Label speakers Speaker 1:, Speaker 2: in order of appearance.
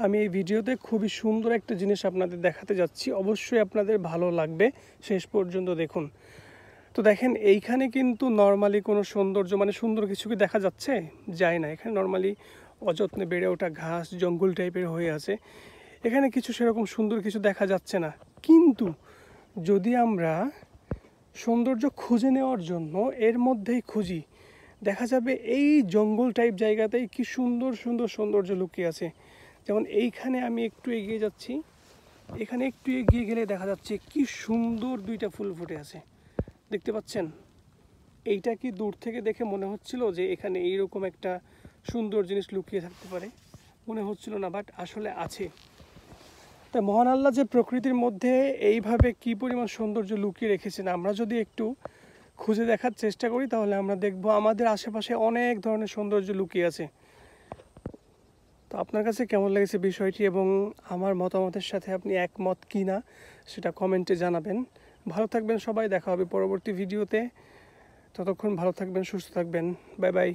Speaker 1: আমি এই ভিডিওতে খুবই সুন্দর একটা জিনিস আপনাদের দেখাতে যাচ্ছি, অবশ্যই আপনাদের ভালো লাগবে, শেষ পর্যন্ত দেখুন। তো দেখেন এইখানে কিন্তু নর্মালি কোনো সৌন্দর্য সুন্দর কিছু কি দেখা যাচ্ছে? যায় না। এখানে নর্মালি অযত্নে বেড়ে ওঠা ঘাস জঙ্গল টাইপের হয়ে আছে, এখানে কিছু সেরকম সুন্দর কিছু দেখা যাচ্ছে না। কিন্তু যদি আমরা সৌন্দর্য খুঁজে নেওয়ার জন্য এর মধ্যেই খুঁজি, দেখা যাবে এই জঙ্গল টাইপ জায়গাতেই কি সুন্দর সুন্দর সৌন্দর্য লুকিয়ে আছে। যেমন এইখানে আমি একটু এগিয়ে যাচ্ছি, এখানে একটু এগিয়ে গেলে দেখা যাচ্ছে কি সুন্দর দুইটা ফুল ফুটে আছে, দেখতে পাচ্ছেন? এইটা কি দূর থেকে দেখে মনে হচ্ছিল যে এখানে এইরকম একটা সুন্দর জিনিস লুকিয়ে থাকতে পারে? মনে হচ্ছিল না, বাট আসলে আছে। তাই মহান আল্লাহ যে প্রকৃতির মধ্যে এইভাবে কি পরিমাণ সৌন্দর্য লুকিয়ে রেখেছেন, আমরা যদি একটু খুঁজে দেখার চেষ্টা করি তাহলে আমরা দেখব আমাদের আশেপাশে অনেক ধরনের সৌন্দর্য লুকিয়ে আছে। তো আপনার কাছে কেমন লেগেছে বিষয়টি এবং আমার মতামতের সাথে আপনি একমত কি না সেটা কমেন্টে জানাবেন। ভালো থাকবেন সবাই, দেখা হবে পরবর্তী ভিডিওতে। ততক্ষণ ভালো থাকবেন, সুস্থ থাকবেন। Bye bye.